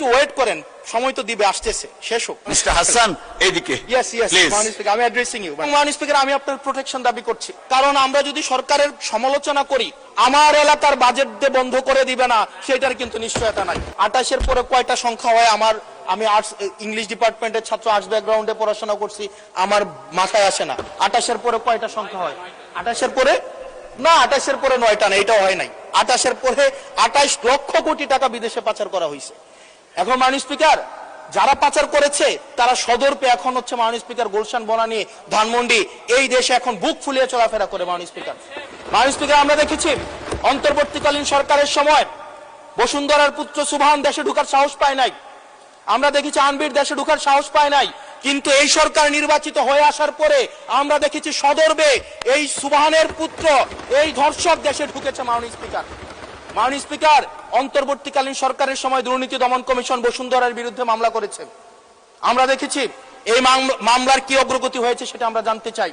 একটু ওয়েট করেন, সময় তো দিবে, আসতেছে, শেষ হোক। মিস্টার হাসান এইদিকে মাননীয় স্পিকার, আমি অ্যাড্রেসিং ইউ। মাননীয় স্পিকার, আমি আপনার প্রোটেকশন দাবি করছি, কারণ আমরা যদি সরকারের সমালোচনা করি আমার এলাকার বাজেট দিয়ে বন্ধ করে দিবে না, সেটার কিন্তু নিশ্চয়তা নাই। 28-এর পরে কয়টা সংখ্যা হয় আমি আর্টস ইংলিশ ডিপার্টমেন্টের ছাত্র, আর্টস ব্যাকগ্রাউন্ডে পড়াশোনা করছি, আমার মাথায় আসে না 28-এর পরে কয়টা সংখ্যা হয়। 28-এর পরে না, 28-এর পরে 9টা না, এটাও হয় নাই। 28-এর পরে 28 লক্ষ কোটি টাকা বিদেশে পাচার করা হয়েছে। এখন মাননীয় স্পিকার, যারা পাচার করেছে তারা সদর্পে এখন হচ্ছে মাননীয় স্পিকার গুলশান, বনানী, ধানমন্ডি, এই দেশে এখন বুক ফুলিয়ে চলাফেরা করে। মাননীয় স্পিকার, আমরা দেখেছি অন্তর্বর্তীকালীন সরকারের সময় বসুন্ধরার পুত্র সুবহান দেশে ঢুকার সাহস পায় নাই, আমরা দেখেছি আনবির দেশে ঢুকার সাহস পায় নাই, কিন্তু এই সরকার নির্বাচিত হয়ে আসার পরে আমরা দেখেছি সদর্বে এই সুবহানের পুত্র, এই ধর্ষক দেশে ঢুকেছে। মাননীয় স্পিকার, অন্তর্বর্তীকালীন সরকারের সময় দুর্নীতি দমন কমিশন বসুন্ধরার বিরুদ্ধে মামলা করেছে, আমরা দেখেছি। এই মামলার কি অগ্রগতি হয়েছে সেটা আমরা জানতে চাই।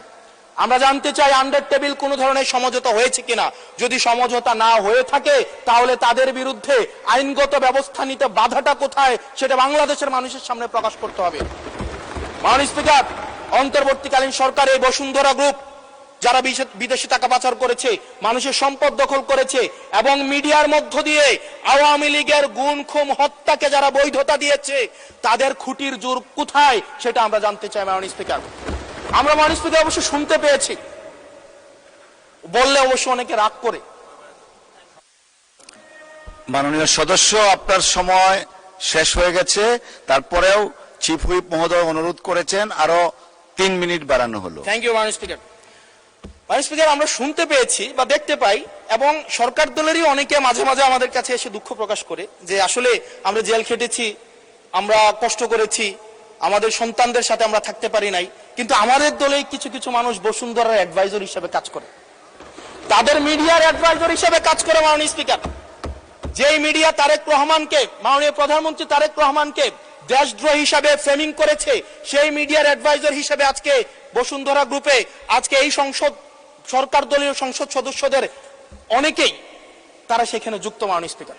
আন্ডার টেবিল কোন ধরনের সমঝোতা হয়েছে কিনা, যদি সমঝোতা না হয়ে থাকে তাহলে তাদের বিরুদ্ধে আইনগত ব্যবস্থা নিতে বাধাটা কোথায় সেটা বাংলাদেশের মানুষের সামনে প্রকাশ করতে হবে। মাননীয় স্পিকার, অন্তর্বর্তীকালীন সরকার এই বসুন্ধরা গ্রুপ যারা বিদেশে টাকা পাচার করেছে, মানুষের সম্পদ দখল করেছে এবং মিডিয়ার মধ্য দিয়ে আওয়ামী লীগের গুম খুন হত্যাকে যারা বৈধতা দিয়েছে, তাদের খুঁটির জোর কোথায় সেটা আমরা জানতে চাই। মাননীয় স্পিকার, আমরা মাননীয় স্পিকার অবশ্য শুনতে পেয়েছি, বললে অবশ্য অনেকে রাগ করে। মাননীয় সদস্য, আপনার সময় শেষ হয়ে গেছে, তারপরেও চিফ হুইপ মহোদয় অনুরোধ করেছেন আরো 3 মিনিট বাড়ানো হলো। থ্যাংক ইউ মাননীয় স্পিকার। মাননীয় স্পিকার, আমরা শুনতে পেয়েছি বা দেখতে পাই এবং সরকার দলেরই অনেকে মাঝে মাঝে আমাদের কাছে এসে দুঃখ প্রকাশ করে যে আসলে আমরা জেল খেটেছি, আমরা কষ্ট করেছি, আমাদের সন্তানদের সাথে আমরা থাকতে পারি নাই, কিন্তু আমাদের দলে কিছু কিছু মানুষ বসুন্ধরার অ্যাডভাইজর হিসেবে কাজ করে, তাদের মিডিয়ার অ্যাডভাইজর হিসেবে কাজ করে। মাননীয় স্পিকার, যেই মিডিয়া তারেক রহমানকে, মাননীয় প্রধানমন্ত্রী তারেক রহমানকে দেশদ্রোহী হিসাবে ফ্রেমিং করেছে, সেই মিডিয়ার অ্যাডভাইজর হিসেবে আজকে বসুন্ধরা গ্রুপে আজকে এই সরকার দলীয় সংসদ সদস্যদের অনেকেই তারা সেখানে যুক্ত। মাননীয় স্পিকার,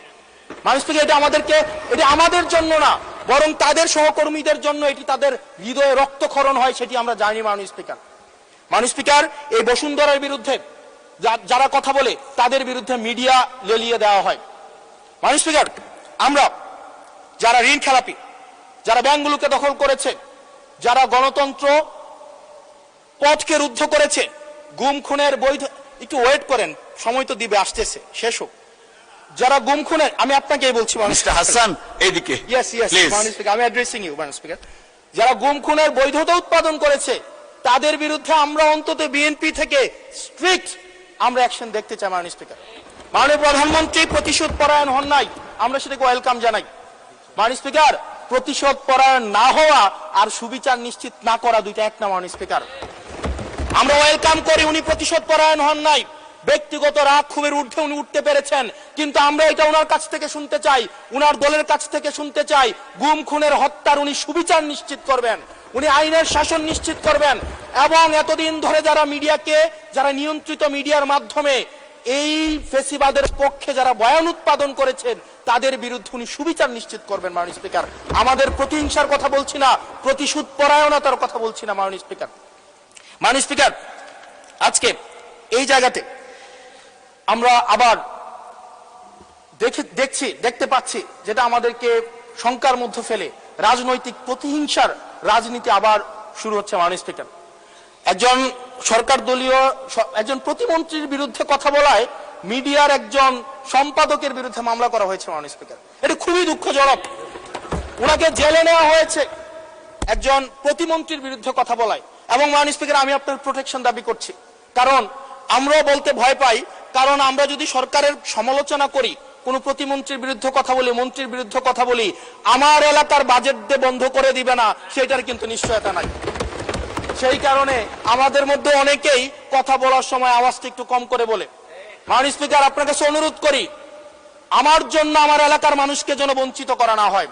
এটা আমাদের জন্য না, বরং তাদের সহকর্মীদের জন্য এটি তাদের হৃদয়ে রক্তক্ষরণ হয়, সেটি আমরা জানি। মাননীয় স্পিকার, এই বসুন্ধরার বিরুদ্ধে যারা কথা বলে তাদের বিরুদ্ধে মিডিয়া লেলিয়ে দেওয়া হয়। মাননীয় স্পিকার, আমরা যারা ঋণ খেলাপি, যারা ব্যাংকগুলোকে দখল করেছে, যারা গণতন্ত্র পথকে রুদ্ধ করেছে, গুম খুনের বৈধ, একটু ওয়েট করেন, সময় তো দিবে, আসতেছে, শেষ হোক। যারা গুম খুনের, আমি আপনাকেই বলছি মিস্টার হাসান এইদিকে, মাননীয় স্পিকার, আমি অ্যাড্রেসিং ইউ। মাননীয় স্পিকার, যারা গুম খুনের বৈধতা উৎপাদন করেছে তাদের বিরুদ্ধে আমরা অন্তত বিএনপি থেকে স্ট্রিক্ট আমরা অ্যাকশন দেখতে চাই। মাননীয় স্পিকার, মাননীয় প্রধানমন্ত্রী প্রতিশোধ পরায়ণ হন নাই, আমরা সেটাকে ওয়েলকাম জানাই। মাননীয় স্পিকার, প্রতিশোধ পরায়ণ না হওয়া আর সুবিচার নিশ্চিত না করা দুইটা এক না। মাননীয় স্পিকার, আমরা ওয়েলকাম করি উনি প্রতিশোধ পরায়ণ হন নাই, ব্যক্তিগত রাগ ক্ষোভের ঊর্ধ্বে উনি উঠতে পেরেছেন, কিন্তু আমরা এটা ওনার কাছ থেকে শুনতে চাই, উনার দলের কাছ থেকে শুনতে চাই, গুম খুনের হত্যার উনি সুবিচার নিশ্চিত করবেন, উনি আইনের শাসন নিশ্চিত করবেন এবং এতদিন ধরে যারা নিয়ন্ত্রিত মিডিয়ার মাধ্যমে এই ফেসিবাদের পক্ষে যারা বয়ান উৎপাদন করেছেন তাদের বিরুদ্ধে উনি সুবিচার নিশ্চিত করবেন। মাননীয় স্পিকার, আমাদের প্রতিহিংসার কথা বলছি না, প্রতিশোধ পরায়ণতার কথা বলছি না। মাননীয় স্পিকার, আজকে এই জায়গাতে আমরা আবার দেখতে পাচ্ছি যেটা আমাদেরকে শঙ্কার মধ্যে ফেলে, রাজনৈতিক প্রতিহিংসার রাজনীতি আবার শুরু হচ্ছে। মাননীয় স্পিকার, একজন সরকার দলীয় একজন প্রতিমন্ত্রীর বিরুদ্ধে কথা বলায় মিডিয়ার একজন সম্পাদকের বিরুদ্ধে মামলা করা হয়েছে। মাননীয় স্পিকার, এটা খুবই দুঃখজনক, ওনাকে জেলে নেওয়া হয়েছে একজন প্রতিমন্ত্রীর বিরুদ্ধে কথা বলায়। এবং মাননীয় স্পিকার, আমি আপনার প্রোটেকশন দাবি করছি, কারণ আমরাও বলতে ভয় পাই, কারণ আমরা যদি সরকারের সমালোচনা করি, কোন প্রতিমন্ত্রীর বিরুদ্ধে কথা বলি, মন্ত্রীর বিরুদ্ধে কথা বলি, আমার এলাকার বাজেট দিয়ে বন্ধ করে দিবে না, সেটার কিন্তু নিশ্চয়তা নাই। সেই কারণে আমাদের মধ্যে অনেকেই কথা বলার সময় আওয়াজটা একটু কম করে বলে। মাননীয় স্পিকার, আপনার কাছে অনুরোধ করি, আমার জন্য আমার এলাকার মানুষকে যেন বঞ্চিত করা না হয়।